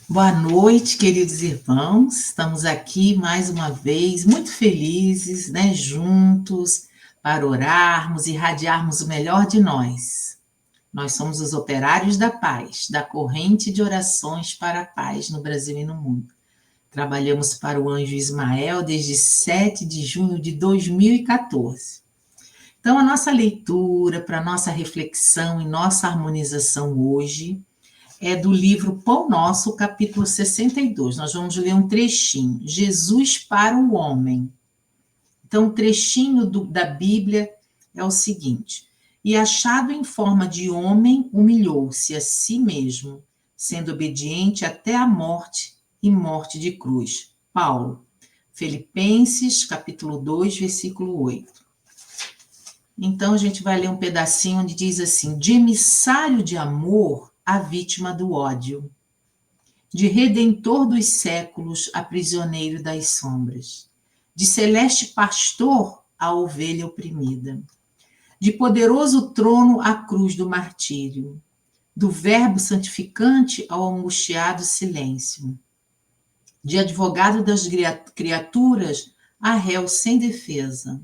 Boa noite, queridos irmãos. Estamos aqui mais uma vez, muito felizes, né, juntos, para orarmos e irradiarmos o melhor de nós. Nós somos os operários da paz, da corrente de orações para a paz no Brasil e no mundo. Trabalhamos para o Anjo Ismael desde 7 de junho de 2014. Então, a nossa leitura, para a nossa reflexão e nossa harmonização hoje é do livro Pão Nosso, capítulo 62. Nós vamos ler um trechinho. Jesus para o homem. Então, o trechinho da Bíblia é o seguinte: E achado em forma de homem, humilhou-se a si mesmo, sendo obediente até a morte e morte de cruz. Paulo, Filipenses, capítulo 2, versículo 8. Então, a gente vai ler um pedacinho onde diz assim: de emissário de amor, a vítima do ódio, de redentor dos séculos, a prisioneiro das sombras, de celeste pastor, a ovelha oprimida, de poderoso trono, a cruz do martírio, do verbo santificante ao angustiado silêncio, de advogado das criaturas, a réu sem defesa.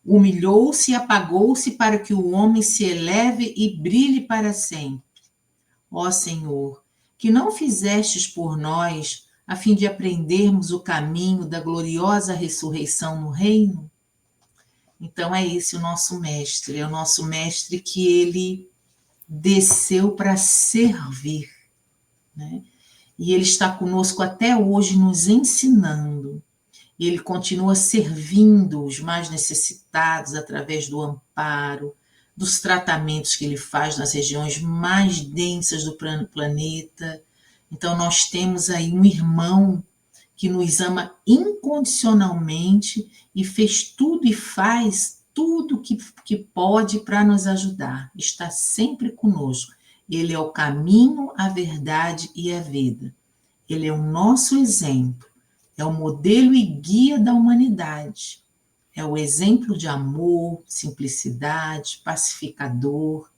Humilhou-se e apagou-se para que o homem se eleve e brilhe para sempre. Ó Senhor, que não fizestes por nós, a fim de aprendermos o caminho da gloriosa ressurreição no reino? Então é esse o nosso mestre, é o nosso mestre que ele desceu para servir, né? E ele está conosco até hoje nos ensinando. E ele continua servindo os mais necessitados através do amparo, dos tratamentos que ele faz nas regiões mais densas do planeta. Então, nós temos aí um irmão que nos ama incondicionalmente e fez tudo e faz tudo que pode para nos ajudar. Está sempre conosco. Ele é o caminho, a verdade e a vida. Ele é o nosso exemplo. É o modelo e guia da humanidade. É o exemplo de amor, simplicidade, pacificador.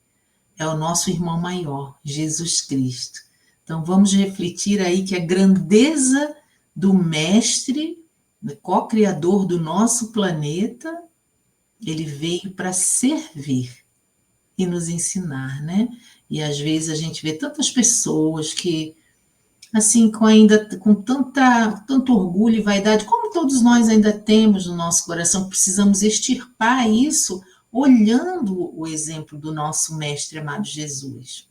É o nosso irmão maior, Jesus Cristo. Então vamos refletir aí que a grandeza do mestre, co-criador do nosso planeta, ele veio para servir e nos ensinar, né? E às vezes a gente vê tantas pessoas que assim, com tanto orgulho e vaidade, como todos nós ainda temos no nosso coração, precisamos extirpar isso olhando o exemplo do nosso mestre amado Jesus.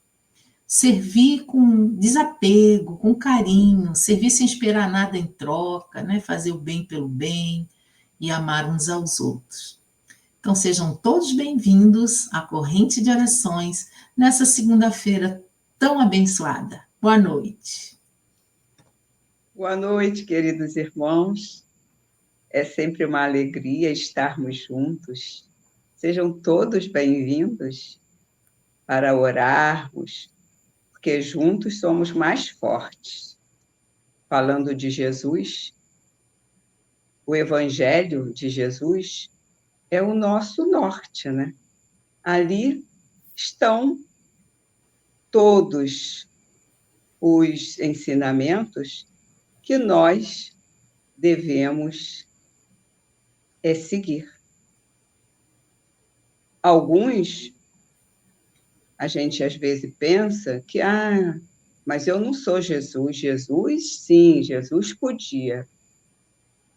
Servir com desapego, com carinho, servir sem esperar nada em troca, né? Fazer o bem pelo bem e amar uns aos outros. Então sejam todos bem-vindos à corrente de orações nessa segunda-feira tão abençoada. Boa noite. Boa noite, queridos irmãos. É sempre uma alegria estarmos juntos. Sejam todos bem-vindos para orarmos, porque juntos somos mais fortes. Falando de Jesus, o Evangelho de Jesus é o nosso norte, né? Ali estão todos os ensinamentos que nós devemos seguir. Alguns, a gente às vezes pensa que, mas eu não sou Jesus. Jesus, sim, Jesus podia.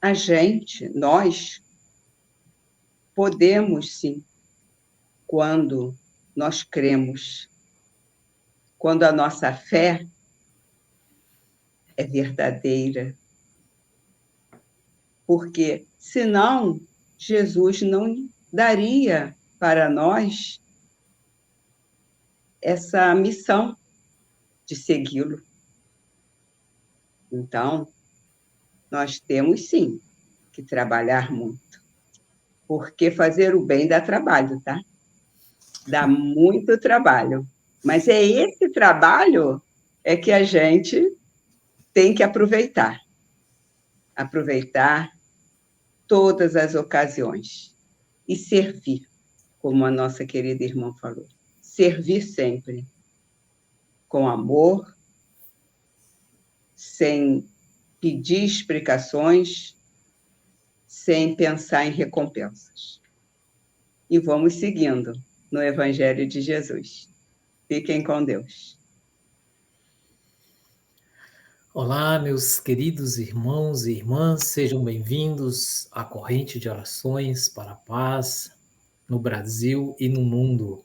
A gente, nós, podemos sim, quando nós cremos, quando a nossa fé é verdadeira. Porque, senão, Jesus não daria para nós essa missão de segui-lo. Então, nós temos sim que trabalhar muito, porque fazer o bem dá trabalho, tá? Dá muito trabalho. Mas é esse trabalho é que a gente tem que aproveitar. Aproveitar todas as ocasiões e servir, como a nossa querida irmã falou. Servir sempre, com amor, sem pedir explicações, sem pensar em recompensas. E vamos seguindo no Evangelho de Jesus. Fiquem com Deus. Olá, meus queridos irmãos e irmãs, sejam bem-vindos à corrente de orações para a paz no Brasil e no mundo.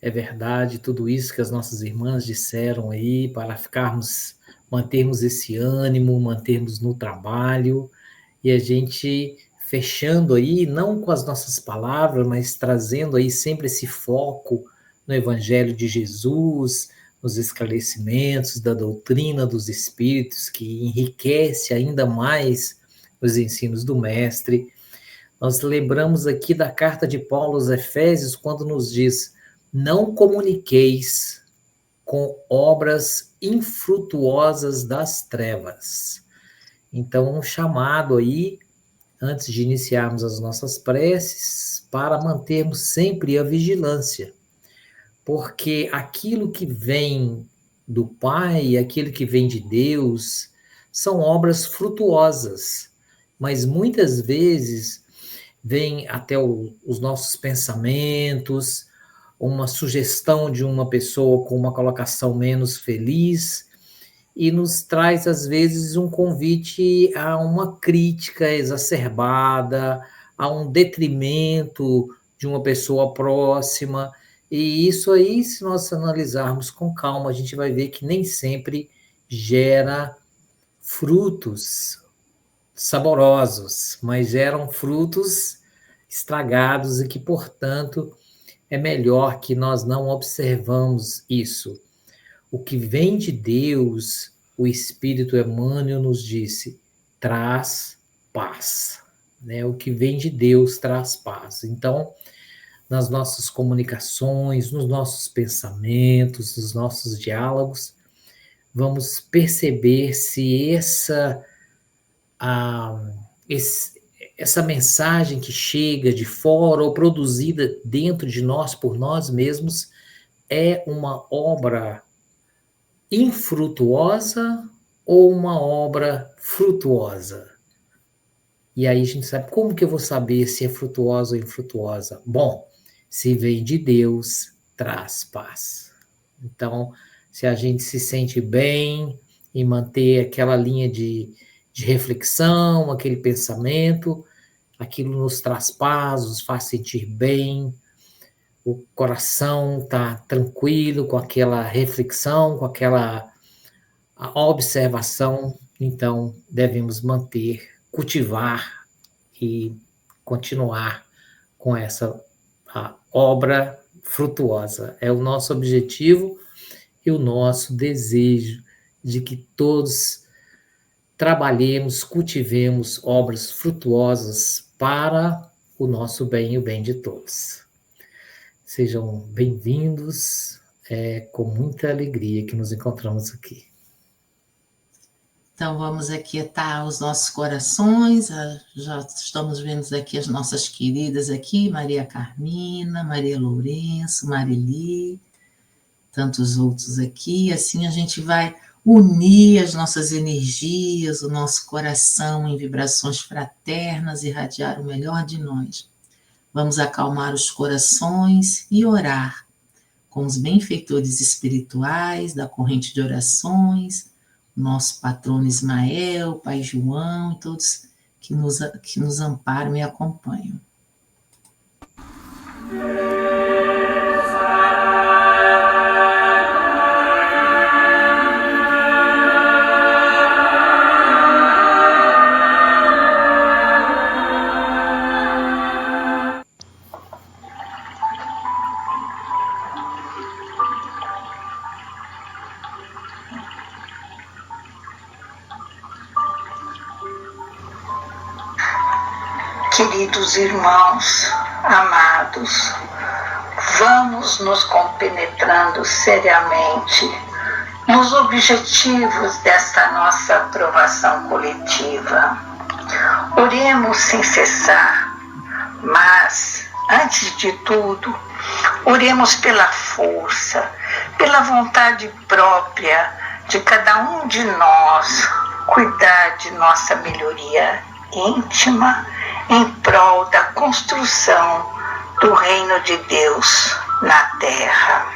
É verdade tudo isso que as nossas irmãs disseram aí, para mantermos esse ânimo, mantermos no trabalho, e a gente fechando aí, não com as nossas palavras, mas trazendo aí sempre esse foco no Evangelho de Jesus, nos esclarecimentos da doutrina dos Espíritos, que enriquece ainda mais os ensinos do Mestre. Nós lembramos aqui da carta de Paulo aos Efésios, quando nos diz: não comuniqueis com obras infrutuosas das trevas. Então, um chamado aí, antes de iniciarmos as nossas preces, para mantermos sempre a vigilância. Porque aquilo que vem do Pai, aquilo que vem de Deus, são obras frutuosas, mas muitas vezes vem até os nossos pensamentos, uma sugestão de uma pessoa com uma colocação menos feliz, e nos traz, às vezes, um convite a uma crítica exacerbada, a um detrimento de uma pessoa próxima. E isso aí, se nós analisarmos com calma, a gente vai ver que nem sempre gera frutos saborosos, mas geram frutos estragados e que, portanto, é melhor que nós não observamos isso. O que vem de Deus, o Espírito Emmanuel nos disse, traz paz. Né? O que vem de Deus traz paz. Então, nas nossas comunicações, nos nossos pensamentos, nos nossos diálogos, vamos perceber se essa mensagem que chega de fora ou produzida dentro de nós por nós mesmos é uma obra infrutuosa ou uma obra frutuosa. E aí a gente sabe, como que eu vou saber se é frutuosa ou infrutuosa? Bom, se vem de Deus, traz paz. Então, se a gente se sente bem em manter aquela linha de reflexão, aquele pensamento, aquilo nos traz paz, nos faz sentir bem, o coração está tranquilo com aquela reflexão, com aquela observação, então devemos cultivar e continuar com essa obra frutuosa. É o nosso objetivo e o nosso desejo de que todos trabalhemos, cultivemos obras frutuosas para o nosso bem e o bem de todos. Sejam bem-vindos, com muita alegria que nos encontramos aqui. Então, vamos aquietar os nossos corações, já estamos vendo aqui as nossas queridas aqui, Maria Carmina, Maria Lourenço, Marili, tantos outros aqui, assim a gente vai unir as nossas energias, o nosso coração em vibrações fraternas, irradiar o melhor de nós. Vamos acalmar os corações e orar com os benfeitores espirituais da corrente de orações, nosso patrono Ismael, Pai João e todos que nos amparam e acompanham. Queridos irmãos, amados, vamos nos compenetrando seriamente nos objetivos desta nossa aprovação coletiva. Oremos sem cessar, mas, antes de tudo, oremos pela força, pela vontade própria de cada um de nós cuidar de nossa melhoria íntima em prol da construção do reino de Deus na terra.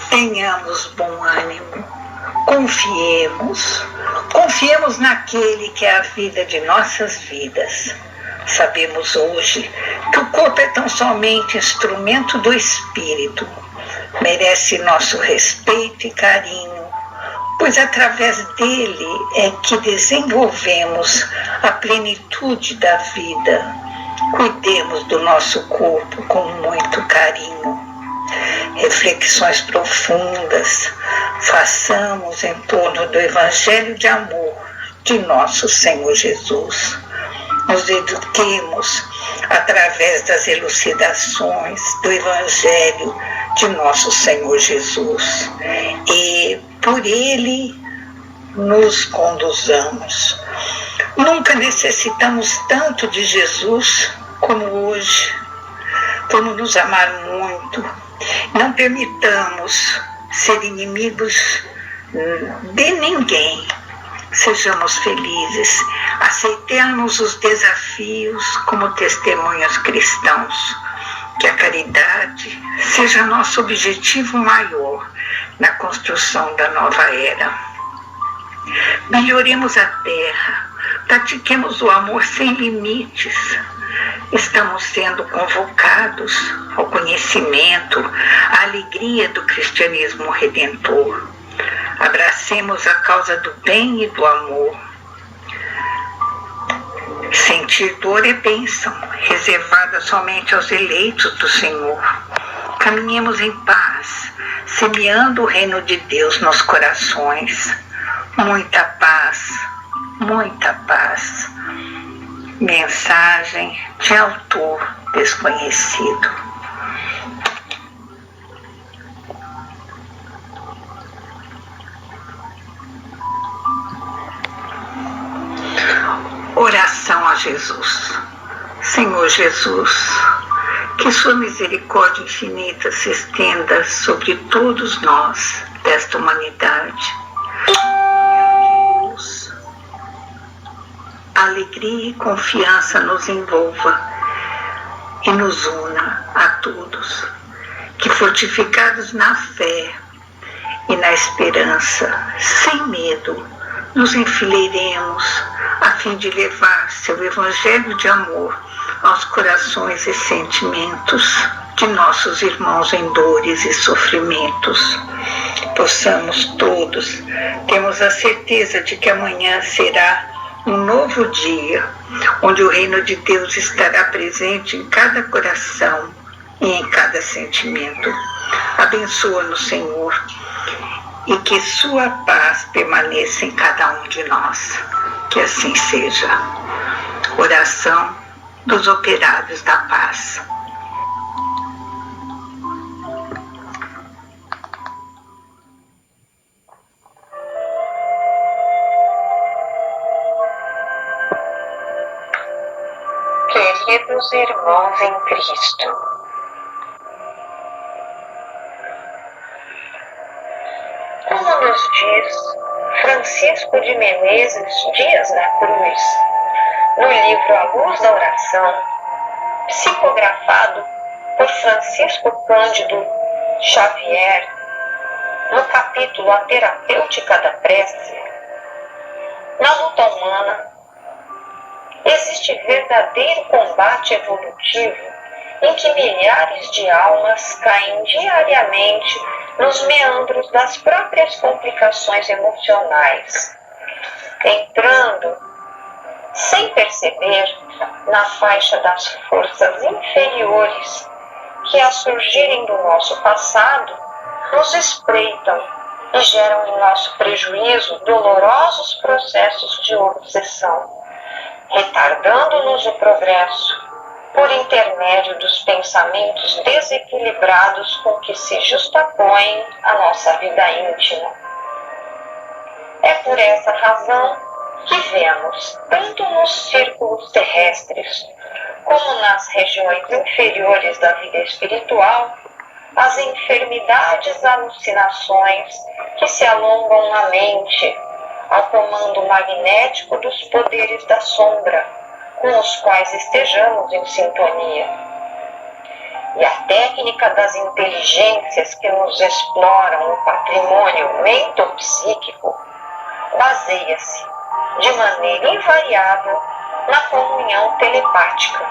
Tenhamos bom ânimo, confiemos naquele que é a vida de nossas vidas. Sabemos hoje que o corpo é tão somente instrumento do Espírito, merece nosso respeito e carinho, pois através dele é que desenvolvemos a plenitude da vida. Cuidemos do nosso corpo com muito carinho. Reflexões profundas façamos em torno do Evangelho de amor de nosso Senhor Jesus. Nos eduquemos através das elucidações do Evangelho de nosso Senhor Jesus e por ele nos conduzamos. Nunca necessitamos tanto de Jesus como hoje. Vamos nos amar muito. Não permitamos ser inimigos de ninguém. Sejamos felizes, aceitemos os desafios como testemunhos cristãos. Que a caridade seja nosso objetivo maior na construção da nova era. Melhoremos a terra, pratiquemos o amor sem limites. Estamos sendo convocados ao conhecimento, à alegria do cristianismo redentor. Abracemos a causa do bem e do amor. Sentir dor é bênção, reservada somente aos eleitos do Senhor. Caminhemos em paz, semeando o reino de Deus nos corações. Muita paz, muita paz. Mensagem de autor desconhecido. Oração a Jesus. Senhor Jesus, que sua misericórdia infinita se estenda sobre todos nós desta humanidade. Alegria e confiança nos envolva e nos una a todos, que fortificados na fé e na esperança, sem medo, nos enfileiremos a fim de levar seu evangelho de amor aos corações e sentimentos de nossos irmãos em dores e sofrimentos. Possamos todos, temos a certeza de que amanhã será um novo dia, onde o reino de Deus estará presente em cada coração e em cada sentimento. Abençoa-nos, Senhor, e que sua paz permaneça em cada um de nós. Que assim seja. Oração dos operários da paz. Queridos irmãos em Cristo, como nos diz Francisco de Menezes Dias da Cruz, no livro A Luz da Oração, psicografado por Francisco Cândido Xavier, no capítulo A Terapêutica da Prece, na luta humana, existe verdadeiro combate evolutivo em que milhares de almas caem diariamente nos meandros das próprias complicações emocionais, entrando, sem perceber, na faixa das forças inferiores que, a surgirem do nosso passado, nos espreitam e geram em nosso prejuízo dolorosos processos de obsessão, retardando-nos o progresso por intermédio dos pensamentos desequilibrados com que se justapõem a nossa vida íntima. É por essa razão que vemos, tanto nos círculos terrestres como nas regiões inferiores da vida espiritual, as enfermidades, alucinações que se alongam na mente, ao comando magnético dos poderes da sombra, com os quais estejamos em sintonia. E a técnica das inteligências que nos exploram o patrimônio mentopsíquico baseia-se, de maneira invariável, na comunhão telepática,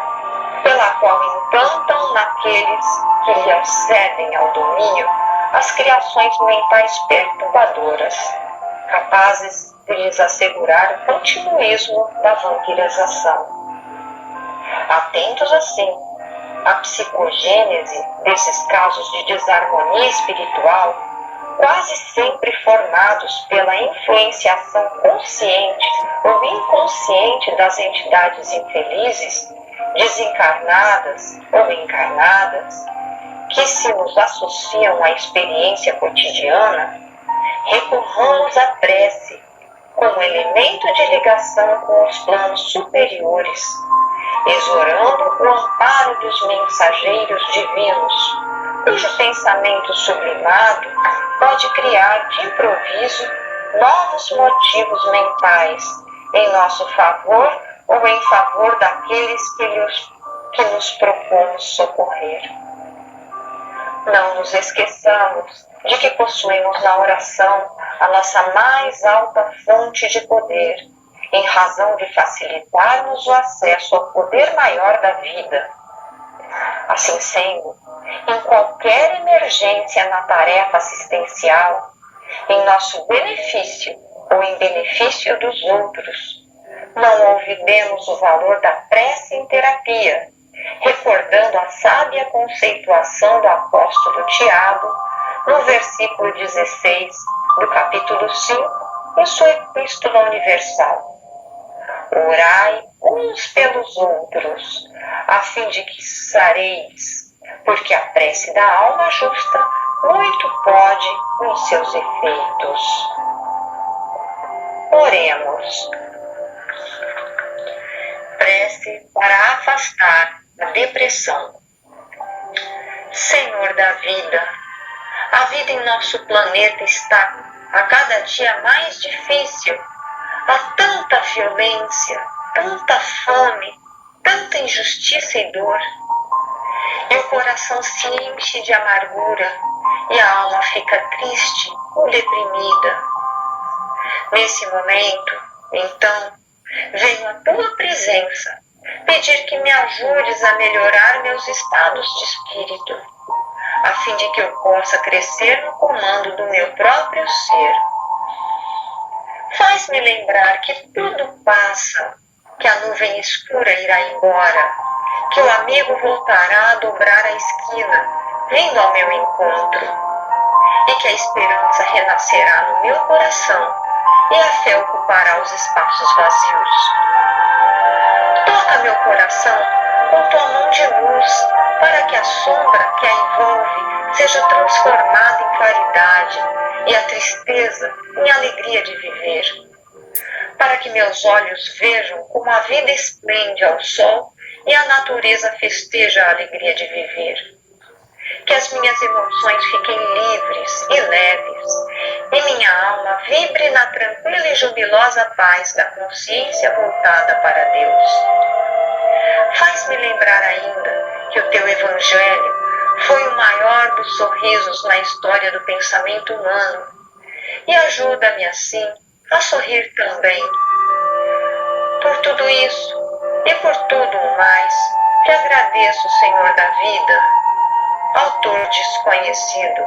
pela qual implantam naqueles que lhe acedem ao domínio as criações mentais perturbadoras, capazes de lhes assegurar o continuismo da vampirização. Atentos assim à psicogênese desses casos de desarmonia espiritual, quase sempre formados pela influenciação consciente ou inconsciente das entidades infelizes, desencarnadas ou encarnadas, que se nos associam à experiência cotidiana, recorramos à prece como elemento de ligação com os planos superiores, exorando o amparo dos mensageiros divinos, cujo pensamento sublimado pode criar de improviso novos motivos mentais em nosso favor ou em favor daqueles que nos propomos socorrer. Não nos esqueçamos de que possuímos na oração a nossa mais alta fonte de poder, em razão de facilitar-nos o acesso ao poder maior da vida. Assim sendo, em qualquer emergência na tarefa assistencial, em nosso benefício ou em benefício dos outros, não olvidemos o valor da prece em terapia, recordando a sábia conceituação do apóstolo Tiago, no versículo 16 do capítulo 5, em sua Epístola Universal. Orai uns pelos outros, a fim de que sareis, porque a prece da alma justa muito pode em seus efeitos. Oremos. Prece para afastar a depressão. Senhor da vida, a vida em nosso planeta está a cada dia mais difícil. Há tanta violência, tanta fome, tanta injustiça e dor. E o coração se enche de amargura e a alma fica triste ou deprimida. Nesse momento, então, venho à tua presença pedir que me ajudes a melhorar meus estados de espírito, a fim de que eu possa crescer no comando do meu próprio ser. Faz-me lembrar que tudo passa, que a nuvem escura irá embora, que o amigo voltará a dobrar a esquina, vindo ao meu encontro, e que a esperança renascerá no meu coração e a fé ocupará os espaços vazios. Toca meu coração com tua mão de luz, para que a sombra que a envolve seja transformada em claridade e a tristeza em alegria de viver. Para que meus olhos vejam como a vida esplende ao sol e a natureza festeja a alegria de viver. Que as minhas emoções fiquem livres e leves, e minha alma vibre na tranquila e jubilosa paz da consciência voltada para Deus. Faz-me lembrar ainda que o teu Evangelho foi o maior dos sorrisos na história do pensamento humano, e ajuda-me assim a sorrir também. Por tudo isso e por tudo o mais, te agradeço, Senhor da vida, autor desconhecido.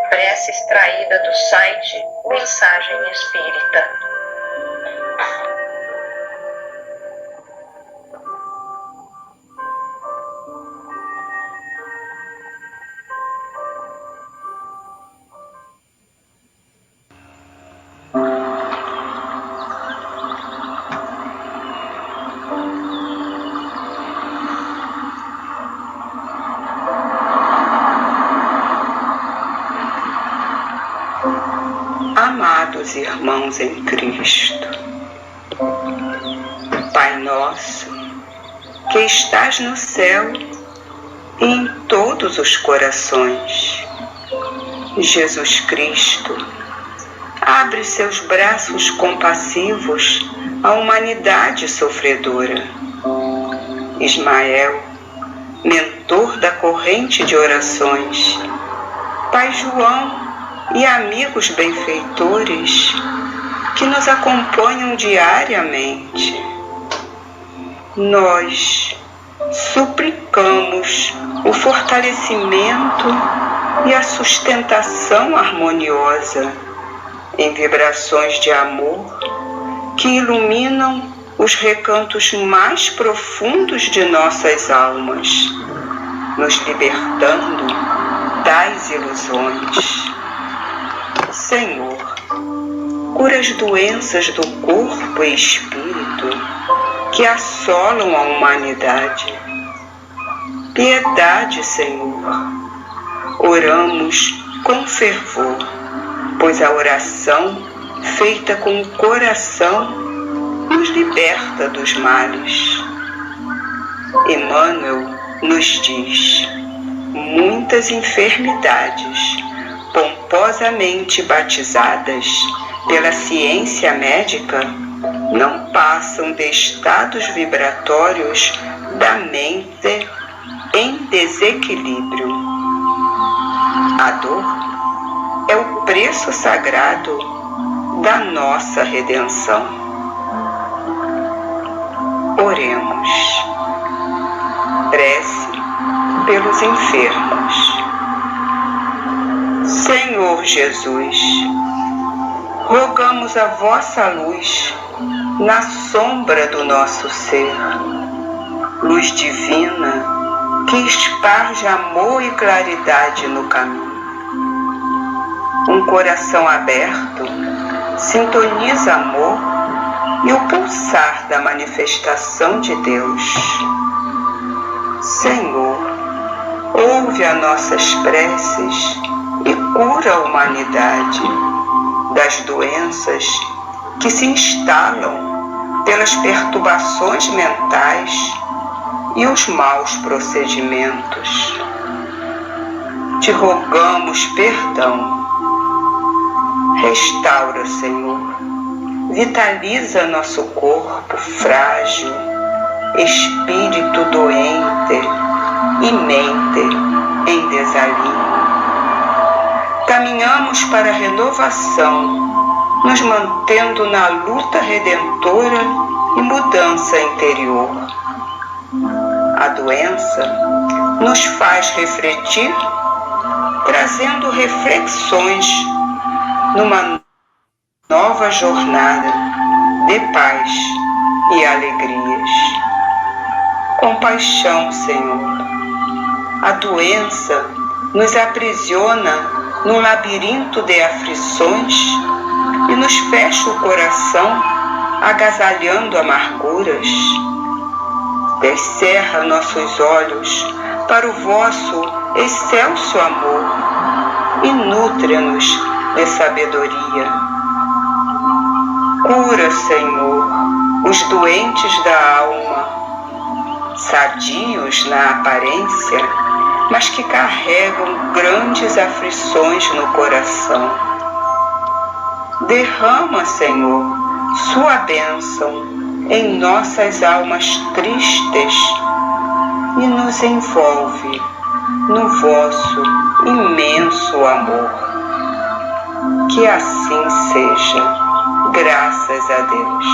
Prece extraída do site Mensagem Espírita. Amados irmãos em Cristo, Pai nosso, que estás no céu e em todos os corações. Jesus Cristo, abre seus braços compassivos à humanidade sofredora. Ismael, mentor da corrente de orações, Pai João e amigos benfeitores que nos acompanham diariamente, nós suplicamos o fortalecimento e a sustentação harmoniosa em vibrações de amor que iluminam os recantos mais profundos de nossas almas, nos libertando das ilusões. Senhor, cura as doenças do corpo e espírito que assolam a humanidade. Piedade, Senhor. Oramos com fervor, pois a oração feita com o coração nos liberta dos males. Emmanuel nos diz: muitas enfermidades, pomposamente batizadas pela ciência médica, não passam de estados vibratórios da mente em desequilíbrio. A dor é o preço sagrado da nossa redenção. Oremos. Prece pelos enfermos. Senhor Jesus, rogamos a vossa luz na sombra do nosso ser, luz divina que esparge amor e claridade no caminho. Um coração aberto sintoniza amor e o pulsar da manifestação de Deus. Senhor, ouve as nossas preces e cura a humanidade das doenças que se instalam pelas perturbações mentais e os maus procedimentos. Te rogamos perdão. Restaura, Senhor, vitaliza nosso corpo frágil, espírito doente e mente em desalinho. Caminhamos para a renovação, nos mantendo na luta redentora e mudança interior. A doença nos faz refletir, trazendo reflexões numa nova jornada de paz e alegrias. Compaixão, Senhor. A doença nos aprisiona num labirinto de aflições e nos fecha o coração, agasalhando amarguras. Descerra nossos olhos para o vosso excelso amor e nutre-nos de sabedoria. Cura, Senhor, os doentes da alma, sadios na aparência, mas que carregam grandes aflições no coração. Derrama, Senhor, sua bênção em nossas almas tristes e nos envolve no vosso imenso amor. Que assim seja, graças a Deus.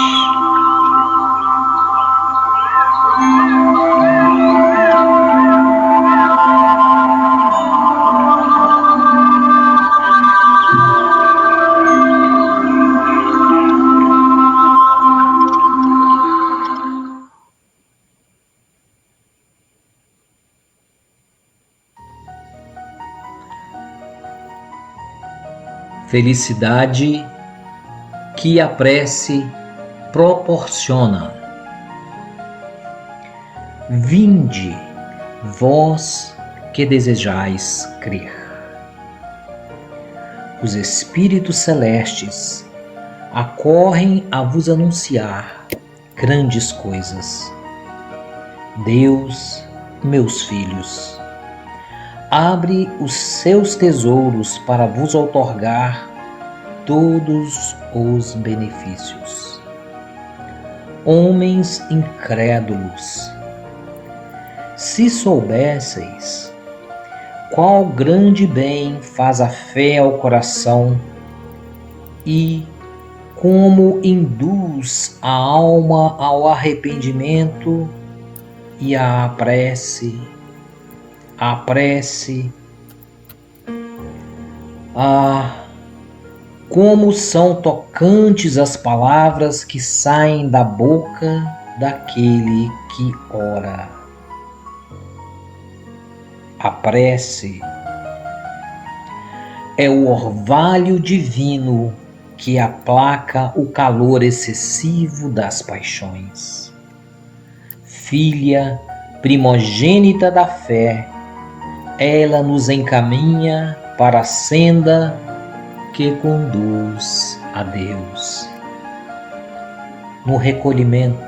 Felicidade que a prece proporciona. Vinde, vós que desejais crer. Os espíritos celestes acorrem a vos anunciar grandes coisas. Deus, meus filhos, abre os seus tesouros para vos outorgar todos os benefícios. Homens incrédulos, se soubesseis qual grande bem faz a fé ao coração e como induz a alma ao arrependimento e à prece, como são tocantes as palavras que saem da boca daquele que ora. A prece é o orvalho divino que aplaca o calor excessivo das paixões. Filha primogênita da fé, ela nos encaminha para a senda que conduz a Deus. No recolhimento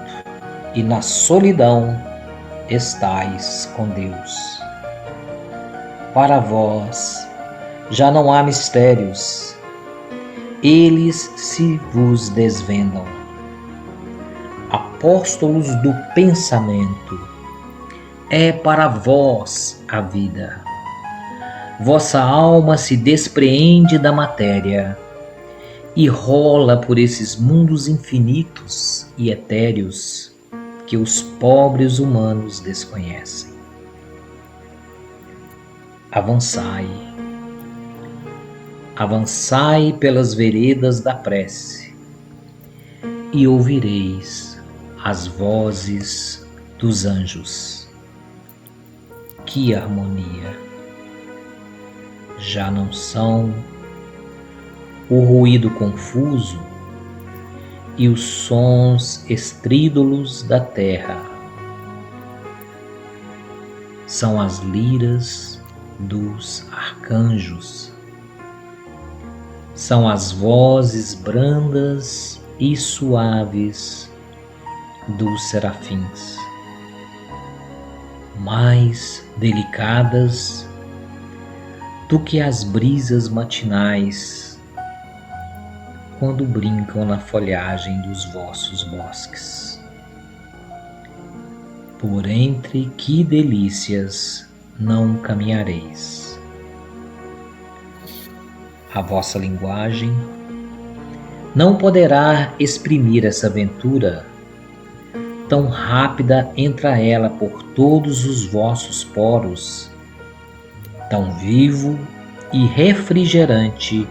e na solidão estais com Deus. Para vós já não há mistérios, eles se vos desvendam. Apóstolos do pensamento, é para vós a vida. Vossa alma se despreende da matéria e rola por esses mundos infinitos e etéreos que os pobres humanos desconhecem. Avançai, avançai pelas veredas da prece e ouvireis as vozes dos anjos. Que harmonia! Já não são o ruído confuso e os sons estrídulos da terra. São as liras dos arcanjos. São as vozes brandas e suaves dos serafins, mais delicadas do que as brisas matinais quando brincam na folhagem dos vossos bosques. Por entre que delícias não caminhareis. A vossa linguagem não poderá exprimir essa aventura. Tão rápida entra ela por todos os vossos poros, tão vivo e refrigerante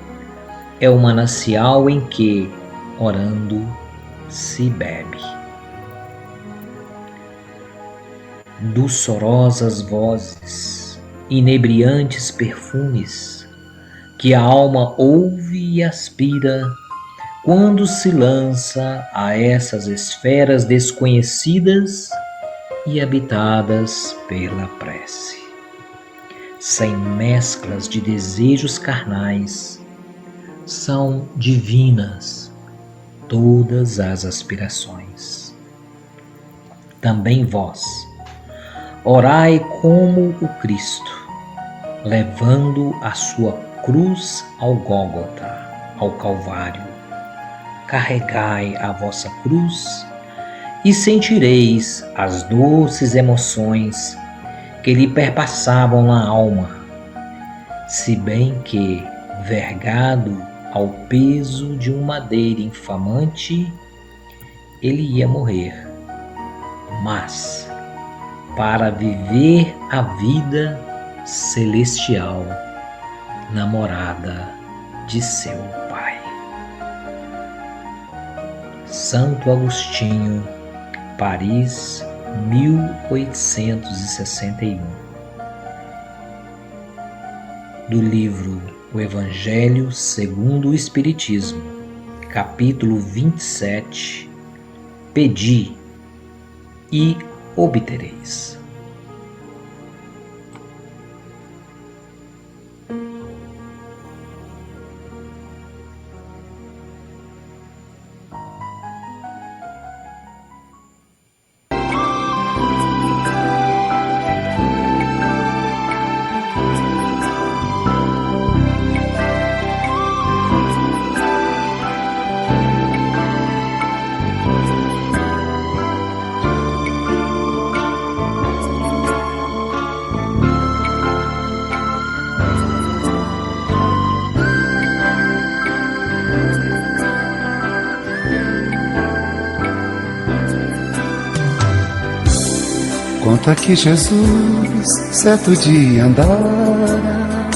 é o manancial em que, orando, se bebe. Doçorosas vozes, inebriantes perfumes, que a alma ouve e aspira quando se lança a essas esferas desconhecidas e habitadas pela prece. Sem mesclas de desejos carnais, são divinas todas as aspirações. Também vós, orai como o Cristo, levando a sua cruz ao Gólgota, ao Calvário. Carregai a vossa cruz e sentireis as doces emoções que lhe perpassavam na alma, se bem que, vergado ao peso de um madeiro infamante, ele ia morrer, mas para viver a vida celestial na morada de seu Pai. Santo Agostinho, Paris, 1861. Do livro O Evangelho segundo o Espiritismo, capítulo 27, Pedi e obtereis. Conta que Jesus, certo dia andara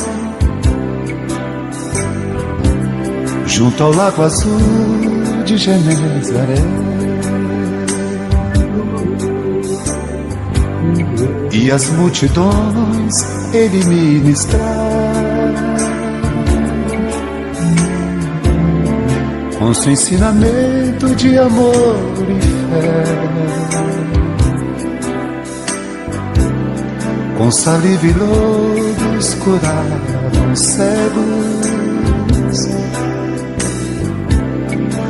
junto ao lago azul de Genezaré, e as multidões ele ministrava com seu ensinamento de amor e fé. Com saliva e lodos curavam cegos,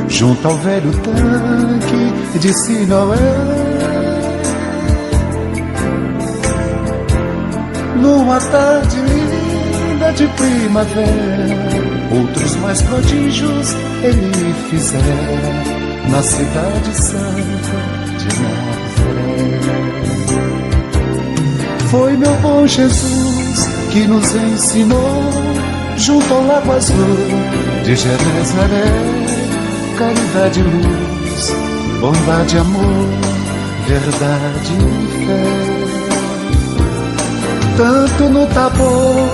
junto ao velho tanque de Siloé. Numa tarde linda de primavera, outros mais prodígios ele fizera na cidade santa de Nazaré. Foi meu bom Jesus que nos ensinou, junto ao lago azul de Genezaré, caridade e luz, bondade, amor, verdade e fé. Tanto no Tabor,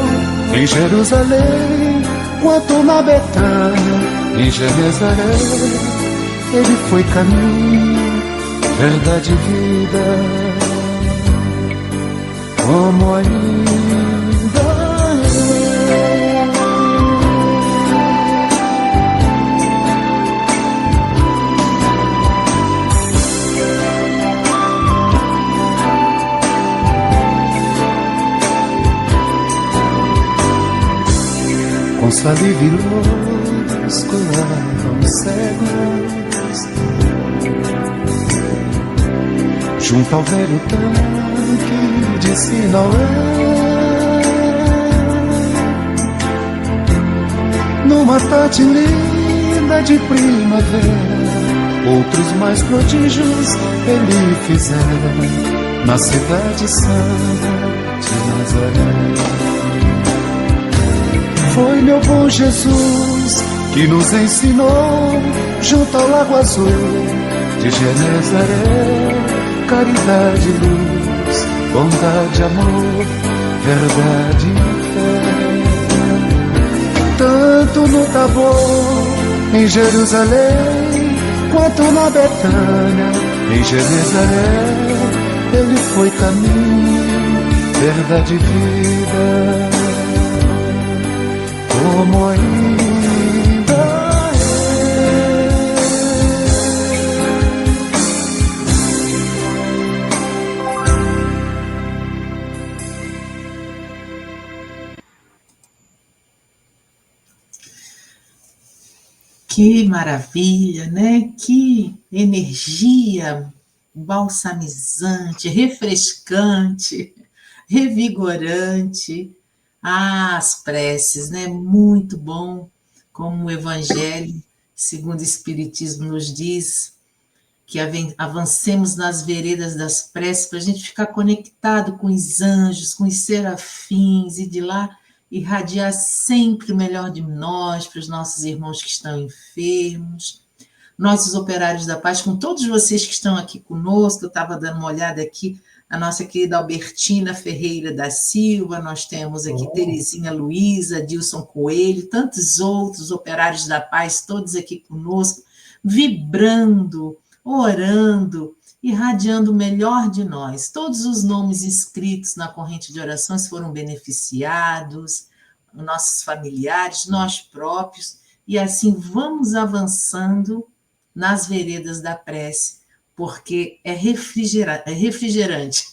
em Jerusalém, quanto na Betânia, em Genezaré, ele foi caminho, verdade e vida, como ainda é. Com saliva e lodos curavam cegos, junto ao velho tanque de Siloé. Numa tarde linda de primavera, outros mais prodígios ele fizera na cidade santa de Nazaré. Foi meu bom Jesus que nos ensinou, junto ao lago azul de Genezaré, caridade, luz, bondade, amor, verdade e fé. Tanto no Tabor, em Jerusalém, quanto na Betânia, em Genezaré, ele foi caminho, verdade e vida, como ainda é. Que maravilha, né? Que energia balsamizante, refrescante, revigorante. As preces, né? Muito bom, como o Evangelho, segundo o Espiritismo, nos diz, que avancemos nas veredas das preces para a gente ficar conectado com os anjos, com os serafins, e de lá irradiar sempre o melhor de nós para os nossos irmãos que estão enfermos. Nós, os operários da paz, com todos vocês que estão aqui conosco, eu estava dando uma olhada aqui, a nossa querida Albertina Ferreira da Silva, nós temos aqui Terezinha Luiza, Dilson Coelho, tantos outros operários da paz, todos aqui conosco, vibrando, orando, irradiando o melhor de nós. Todos os nomes inscritos na corrente de orações foram beneficiados, nossos familiares, nós próprios, e assim vamos avançando nas veredas da prece, porque é refrigerante.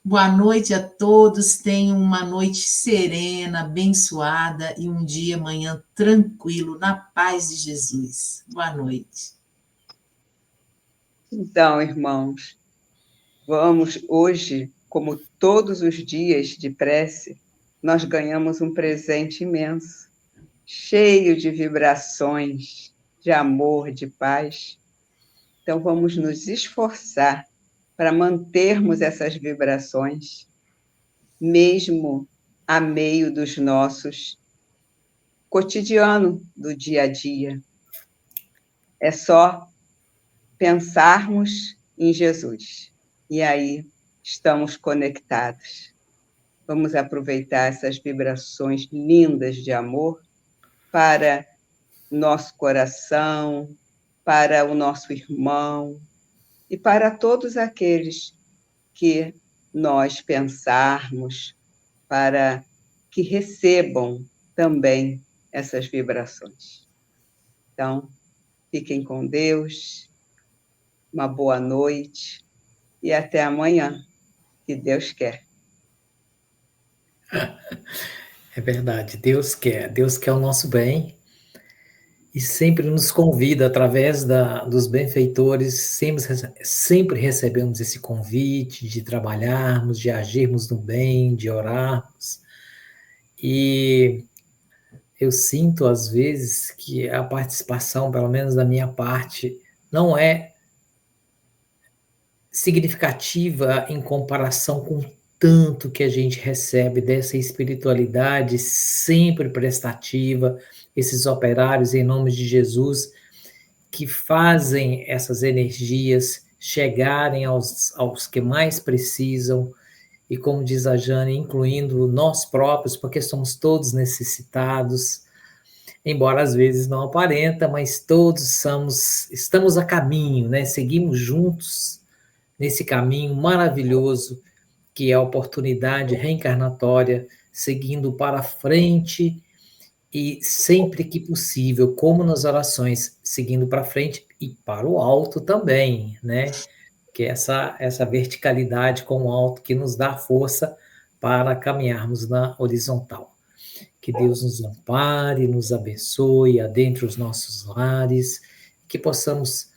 Boa noite a todos, tenham uma noite serena, abençoada e um dia amanhã tranquilo, na paz de Jesus. Boa noite. Então, irmãos, vamos hoje, como todos os dias de prece, nós ganhamos um presente imenso, cheio de vibrações, de amor, de paz. Então, vamos nos esforçar para mantermos essas vibrações, mesmo a meio dos nossos cotidiano do dia a dia. É só pensarmos em Jesus. E aí estamos conectados. Vamos aproveitar essas vibrações lindas de amor para nosso coração, para o nosso irmão e para todos aqueles que nós pensarmos, para que recebam também essas vibrações. Então, fiquem com Deus, uma boa noite e até amanhã, se Deus quer. É verdade, Deus quer o nosso bem e sempre nos convida através dos benfeitores, sempre recebemos esse convite de trabalharmos, de agirmos no bem, de orarmos. E eu sinto às vezes que a participação, pelo menos da minha parte, não é significativa em comparação com tanto que a gente recebe dessa espiritualidade sempre prestativa, esses operários em nome de Jesus, que fazem essas energias chegarem aos que mais precisam, e como diz a Jane, incluindo nós próprios, porque somos todos necessitados, embora às vezes não aparenta, mas todos estamos a caminho, né? Seguimos juntos nesse caminho maravilhoso que é a oportunidade reencarnatória, seguindo para frente e sempre que possível, como nas orações, seguindo para frente e para o alto também, né? Que é essa verticalidade com o alto que nos dá força para caminharmos na horizontal. Que Deus nos ampare, nos abençoe, adentre os nossos lares, que possamos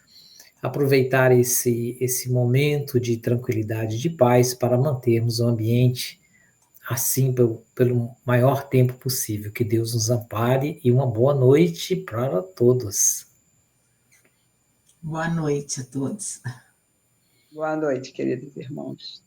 aproveitar esse momento de tranquilidade e de paz para mantermos o ambiente assim pelo maior tempo possível. Que Deus nos ampare e uma boa noite para todos. Boa noite a todos. Boa noite, queridos irmãos.